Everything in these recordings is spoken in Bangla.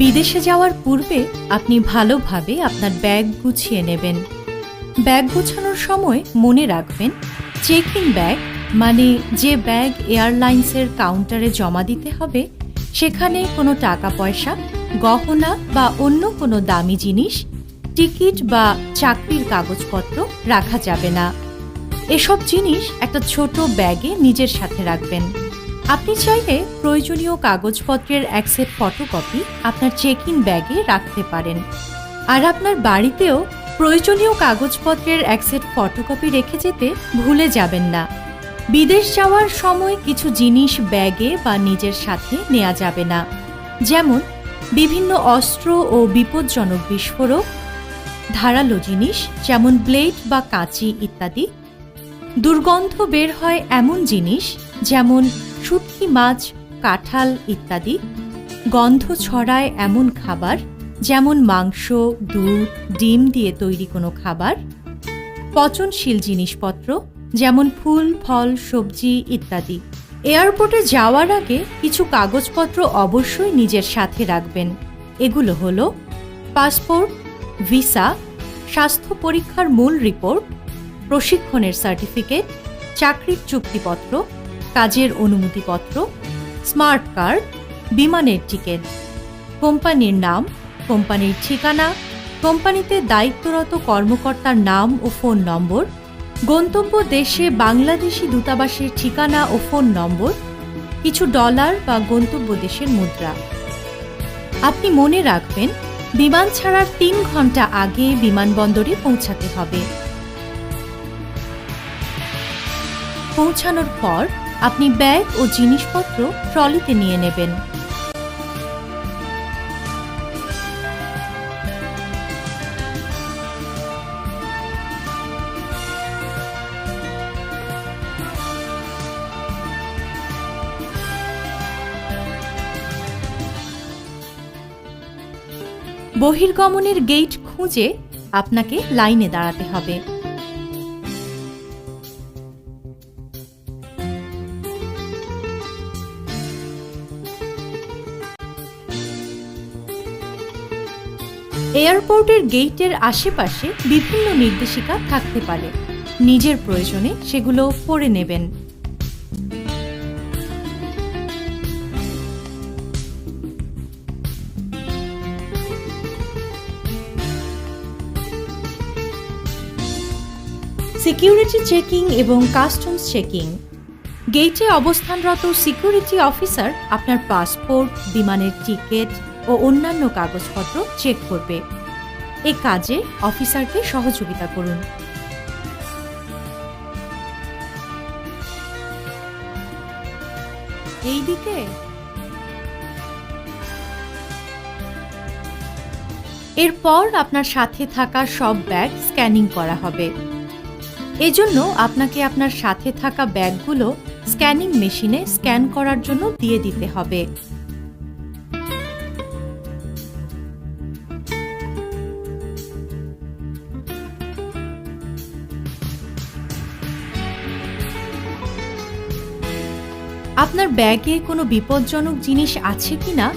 বিদেশে যাওয়ার পূর্বে আপনি ভালোভাবে আপনার ব্যাগ গুছিয়ে নেবেন। ব্যাগ গোছানোর সময় মনে রাখবেন, চেক ইন ব্যাগ মানে যে ব্যাগ এয়ারলাইন্সের কাউন্টারে জমা দিতে হবে, সেখানে কোনো টাকা পয়সা, গহনা বা অন্য কোনো দামি জিনিস, টিকিট বা চাকরির কাগজপত্র রাখা যাবে না। এসব জিনিস একটা ছোট ব্যাগে নিজের সাথে রাখবেন। আপনি চাইলে প্রয়োজনীয় কাগজপত্রের এক সেট ফটোকপি আপনার চেক ইন ব্যাগে রাখতে পারেন। আর আপনার বাড়িতেও প্রয়োজনীয় কাগজপত্রের এক সেট ফটোকপি রেখে যেতে ভুলে যাবেন না। বিদেশ যাওয়ার সময় কিছু জিনিস ব্যাগে বা নিজের সাথে নেওয়া যাবে না, যেমন বিভিন্ন অস্ত্র ও বিপজ্জনক বিস্ফোরক, ধারালো জিনিস যেমন ব্লেড বা কাঁচি ইত্যাদি, দুর্গন্ধ বের হয় এমন জিনিস যেমন শুটকি মাছ, কাঁঠাল ইত্যাদি, গন্ধ ছড়ায় এমন খাবার যেমন মাংস, দুধ, ডিম দিয়ে তৈরি কোনো খাবার, পচনশীল জিনিসপত্র যেমন ফুল, ফল, সবজি ইত্যাদি। এয়ারপোর্টে যাওয়ার আগে কিছু কাগজপত্র অবশ্যই নিজের সাথে রাখবেন। এগুলো হলো পাসপোর্ট, ভিসা, স্বাস্থ্য পরীক্ষার মূল রিপোর্ট, প্রশিক্ষণের সার্টিফিকেট, চাকরির চুক্তিপত্র, কাজের অনুমতিপত্র, স্মার্ট কার্ড, বিমানের টিকিট, কোম্পানির নাম, কোম্পানির ঠিকানা, কোম্পানিতে দায়িত্বরত কর্মকর্তার নাম ও ফোন নম্বর, গন্তব্য দেশে বাংলাদেশি দূতাবাসের ঠিকানা ও ফোন নম্বর, কিছু ডলার বা গন্তব্য দেশের মুদ্রা। আপনি মনে রাখবেন, বিমান ছাড়ার ৩ ঘন্টা আগে বিমানবন্দরে পৌঁছাতে হবে। পৌঁছানোর পর আপনি ব্যাগ ও জিনিসপত্র ট্রলিতে নিয়ে নেবেন। বহির্গমনের গেট খুঁজে আপনাকে লাইনে দাঁড়াতে হবে। এয়ারপোর্টের গেটের আশেপাশে বিভিন্ন নির্দেশিকা থাকতে পারে, নিজের প্রয়োজনে সেগুলো পড়ে নেবেন। সিকিউরিটি চেকিং এবং কাস্টমস চেকিং। গেটে অবস্থানরত সিকিউরিটি অফিসার আপনার পাসপোর্ট, বিমানের টিকিট ও অন্যান্য কাগজপত্র চেক করবে। এ কাজে অফিসারকে সহযোগিতা করুন। এই দিকে এরপর আপনার সাথে থাকা সব ব্যাগ স্ক্যানিং করা হবে। এজন্য আপনাকে আপনার সাথে থাকা ব্যাগগুলো স্ক্যানিং মেশিনে স্ক্যান করার জন্য দিয়ে দিতে হবে। আপনার ব্যাগে কোনো বিপজ্জনক জিনিস আছে কিনা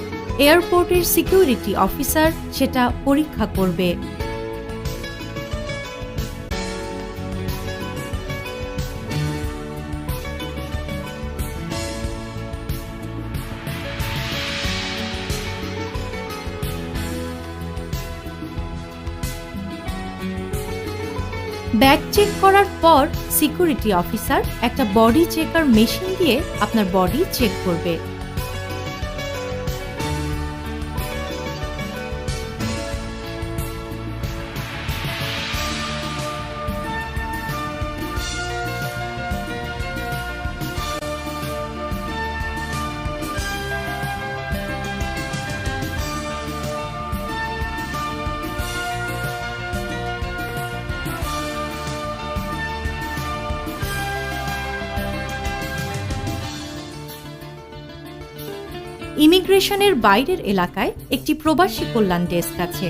এয়ারপোর্টের সিকিউরিটি অফিসার সেটা পরীক্ষা করবে। ব্যাগ চেক করার পর সিকিউরিটি অফিসার একটা বডি চেকার মেশিন দিয়ে আপনার বডি চেক করবে। ইমিগ্রেশনের বাইরের এলাকায় একটি প্রবাসী কল্যাণ ডেস্ক আছে।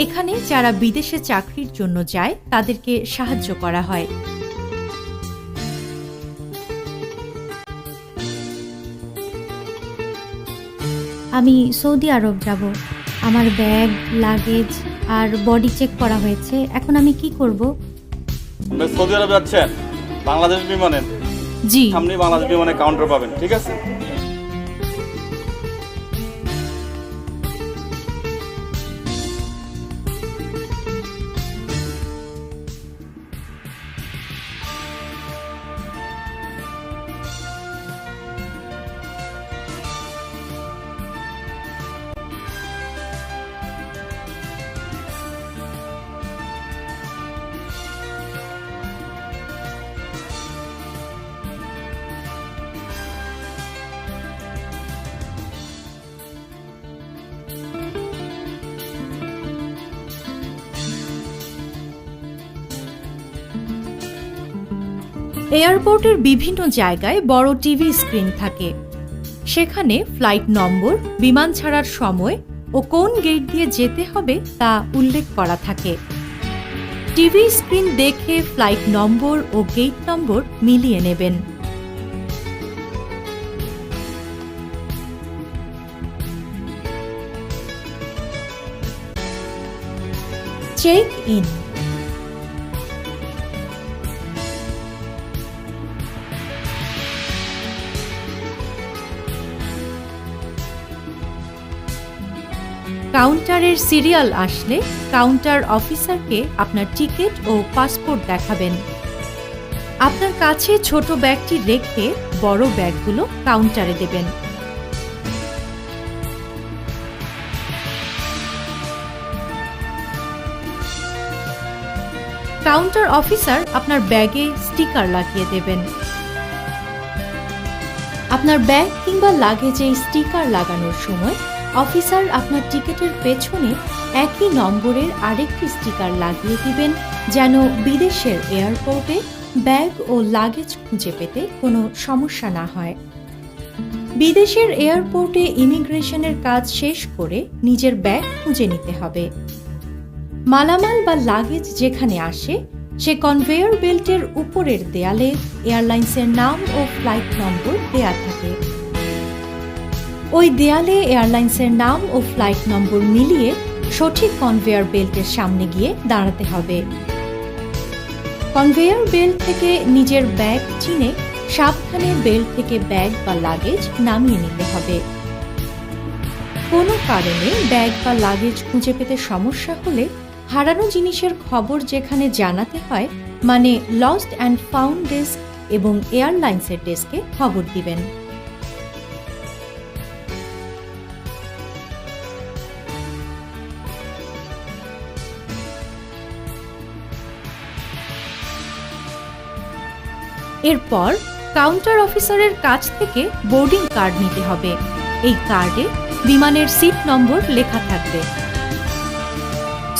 এখানে যারা বিদেশে চাকরির জন্য যায় তাদেরকে সাহায্য করা হয়। আমি সৌদি আরব যাব। আমার ব্যাগ, লাগেজ আর বডি চেক করা হয়েছে। এখন আমি কি করব? আপনি সৌদি আরবে যাচ্ছেন বাংলাদেশ বিমানে? জি। সামনে বাংলাদেশ বিমানে কাউন্টার পাবেন, ঠিক আছে? এয়ারপোর্টের বিভিন্ন জায়গায় বড় টিভি স্ক্রিন থাকে। সেখানে ফ্লাইট নম্বর, বিমান ছাড়ার সময় ও কোন গেট দিয়ে যেতে হবে তা উল্লেখ করা থাকে। টিভি স্ক্রিন দেখে ফ্লাইট নম্বর ও গেট নম্বর মিলিয়ে নেবেন। Check in. কাউন্টারের সিরিয়াল আসলে কাউন্টার অফিসারকে আপনার টিকিট ও পাসপোর্ট দেখাবেন। আপনার কাছে ছোট ব্যাগটি রেখে বড় ব্যাগগুলো কাউন্টারে দেবেন। কাউন্টার অফিসার আপনার ব্যাগে স্টিকার লাগিয়ে দেবেন। আপনার ব্যাগ কিংবা লাগেজে স্টিকার লাগানোর সময় অফিসার আপনার টিকিটের পেছনে একই নম্বরের আরেকটি স্টিকার লাগিয়ে দিবেন, যেন বিদেশের এয়ারপোর্টে ব্যাগ ও লাগেজ খুঁজে পেতে কোনো সমস্যা না হয়। বিদেশের এয়ারপোর্টে ইমিগ্রেশনের কাজ শেষ করে নিজের ব্যাগ খুঁজে নিতে হবে। মালামাল বা লাগেজ যেখানে আসে সে কনভেয়র বেল্টের উপরের দেয়ালে এয়ারলাইন্সের নাম ও ফ্লাইট নম্বর দেয়া থাকে। ওই দেয়ালে এয়ারলাইন্সের নাম ও ফ্লাইট নম্বর মিলিয়ে সঠিক কনভেয়র বেল্টের সামনে গিয়ে দাঁড়াতে হবে। কনভেয়র বেল্ট থেকে নিজের ব্যাগ চিনে সাবধানে বেল্ট থেকে ব্যাগ বা লাগেজ নামিয়ে নিতে হবে। কোনো কারণে ব্যাগ বা লাগেজ খুঁজে পেতে সমস্যা হলে হারানো জিনিসের খবর যেখানে জানাতে হয়, মানে লস্ট অ্যান্ড ফাউন্ড ডেস্ক এবং এয়ারলাইন্সের ডেস্কে খবর দিবেন। এরপর কাউন্টার অফিসারের কাছ থেকে বোর্ডিং কার্ড নিতে হবে। এই কার্ডে বিমানের সিট নম্বর লেখা থাকবে।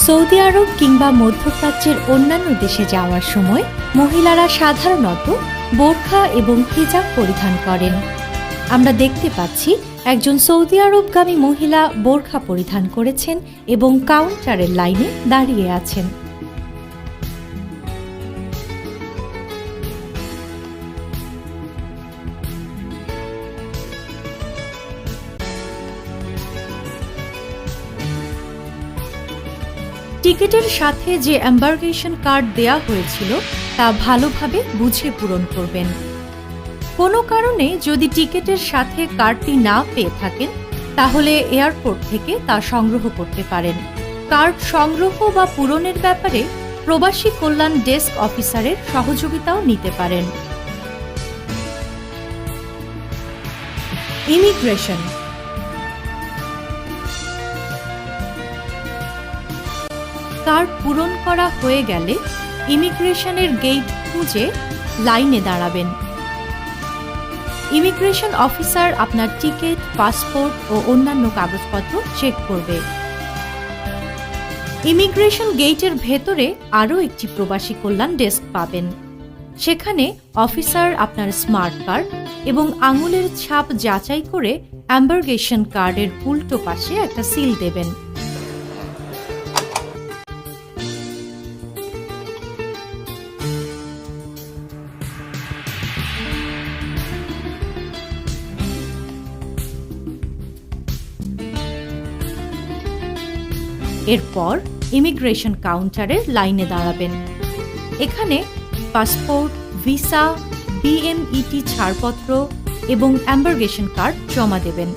সৌদি আরব কিংবা মধ্যপ্রাচ্যের অন্যান্য দেশে যাওয়ার সময় মহিলারা সাধারণত বোরখা এবং হিজাব পরিধান করেন। আমরা দেখতে পাচ্ছি একজন সৌদি আরবগামী মহিলা বোরখা পরিধান করেছেন এবং কাউন্টারের লাইনে দাঁড়িয়ে আছেন। টিকিটের সাথে যে এম্বার্গেশন কার্ড দেয়া হয়েছিল তা ভালোভাবে বুঝে পূরণ করবেন। কোনো কারণে যদি টিকিটের সাথে কার্ডটি না পেয়ে থাকেন তাহলে এয়ারপোর্ট থেকে তা সংগ্রহ করতে পারেন। কার্ড সংগ্রহ বা পূরণের ব্যাপারে প্রবাসী কল্যাণ ডেস্ক অফিসারের সহযোগিতাও নিতে পারেন। ইমিগ্রেশন। কার্ড পূরণ করা হয়ে গেলে ইমিগ্রেশনের গেট খুঁজে লাইনে দাঁড়াবেন। ইমিগ্রেশন অফিসার আপনার টিকিট, পাসপোর্ট ও অন্যান্য কাগজপত্র চেক করবে। ইমিগ্রেশন গেটের ভেতরে আরও একটি প্রবাসী কল্যাণ ডেস্ক পাবেন। সেখানে অফিসার আপনার স্মার্ট কার্ড এবং আঙুলের ছাপ যাচাই করে এম্বার্গেশন কার্ডের উল্টো পাশে একটা সিল দেবেন। এরপর ইমিগ্রেশন কাউন্টারের লাইনে দাঁড়াবেন। এখানে পাসপোর্ট, ভিসা, বিএমইটি ছাড়পত্র এবং এম্বার্গেশন কার্ড জমা দেবেন।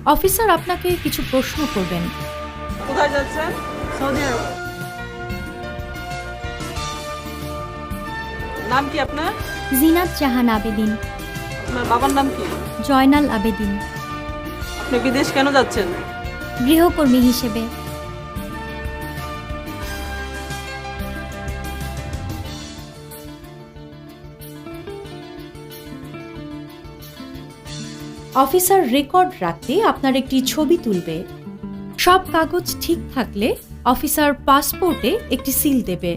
অফিসার আপনাকে কিছু প্রশ্ন করবেন। কোথায় যাচ্ছেন? সৌদি আরব। নাম কি আপনার? জিনাত জাহান আবেদিন। আপনার বাবার নাম কি? জয়নাল আবেদিন। আপনি বিদেশ কেন যাচ্ছেন? গৃহকর্মী হিসেবে। অফিসার রেকর্ড রাখতে আপনার একটি ছবি তুলবে। সব কাগজ ঠিক থাকলে অফিসার পাসপোর্টে একটি সিল দেবে।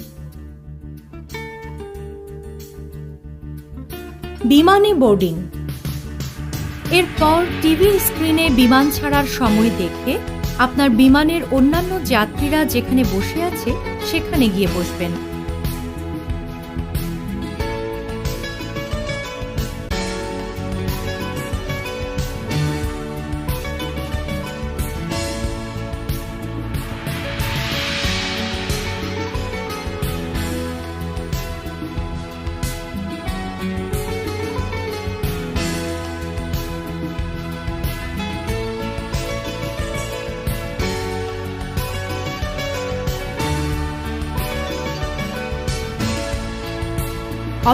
বিমানে বোর্ডিং। এরপর টিভির স্ক্রিনে বিমান ছাড়ার সময় দেখে আপনার বিমানের অন্যান্য যাত্রীরা যেখানে বসে আছে সেখানে গিয়ে বসবেন।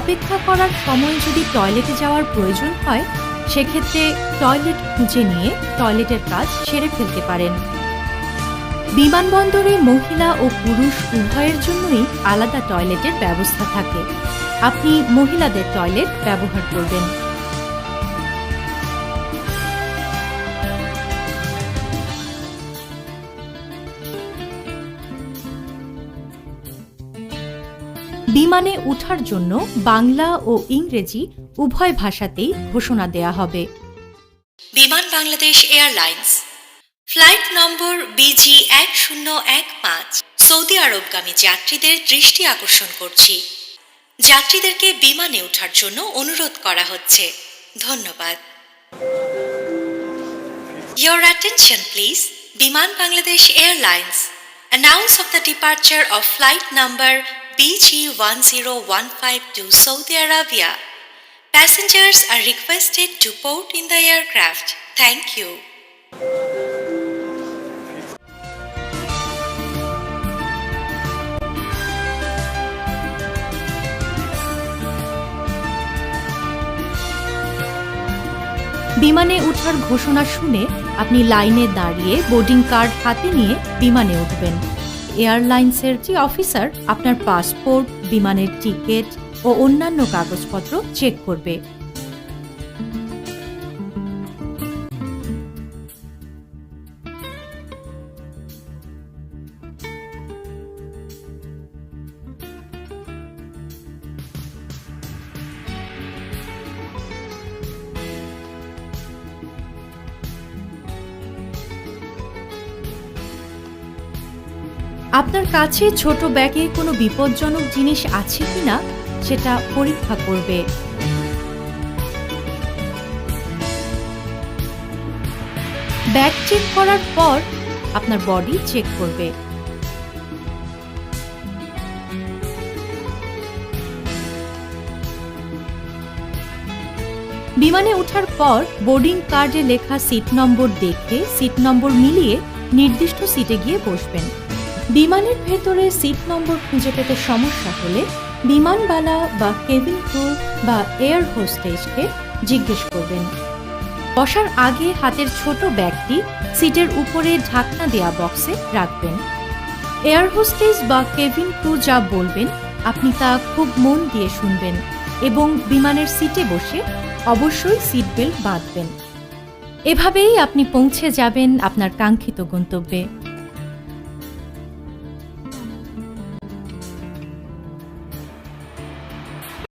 অপেক্ষা করার সময় যদি টয়লেটে যাওয়ার প্রয়োজন হয় সেক্ষেত্রে টয়লেট খুঁজে নিয়ে টয়লেটের কাজ সেরে ফেলতে পারেন। বিমানবন্দরে মহিলা ও পুরুষ উভয়ের জন্যই আলাদা টয়লেটের ব্যবস্থা থাকে। আপনি মহিলাদের টয়লেট ব্যবহার করবেন। বিমানে ওঠার জন্য বাংলা ও ইংরেজি উভয় ভাষাতেই ঘোষণা দেয়া হবে। Biman Bangladesh Airlines flight number BG 1015 Saudi আরবগামী যাত্রীদের দৃষ্টি আকর্ষণ করছি। যাত্রীদেরকে বিমানে ওঠার জন্য অনুরোধ করা হচ্ছে। ধন্যবাদ। Your attention please. Biman Bangladesh Airlines announce of the departure of flight number BG 1015 to Saudi Arabia. Passengers are requested to board in the aircraft. Thank you. বিমানে ওঠার ঘোষণা শুনে আপনি লাইনে দাঁড়িয়ে বোর্ডিং কার্ড হাতে নিয়ে বিমানে উঠবেন। এয়ারলাইন্সের যে অফিসার আপনার পাসপোর্ট, বিমানের টিকিট ও অন্যান্য কাগজপত্র চেক করবে। আপনার কাছে ছোট ব্যাগে কোনো বিপজ্জনক জিনিস আছে কিনা সেটা পরীক্ষা করবে। ব্যাগ চেক করার পর আপনার বডি চেক করবে। বিমানে ওঠার পর বোর্ডিং কার্ডে লেখা সিট নম্বর দেখে সিট নম্বর মিলিয়ে নির্দিষ্ট সিটে গিয়ে বসবেন। বিমানের ভেতরে সিট নম্বর খুঁজে পেতে সমস্যা হলে বিমানবালা বা কেবিন ক্রু বা এয়ার হোস্টেসকে জিজ্ঞেস করবেন। বসার আগে হাতের ছোট ব্যাগটি সিটের উপরে ঢাকনা দেয়া বক্সে রাখবেন। এয়ার হোস্টেস বা কেবিন ক্রু যা বলবেন আপনি তা খুব মন দিয়ে শুনবেন এবং বিমানের সিটে বসে অবশ্যই সিট বেল্ট বাঁধবেন। এভাবেই আপনি পৌঁছে যাবেন আপনার কাঙ্ক্ষিত গন্তব্যে।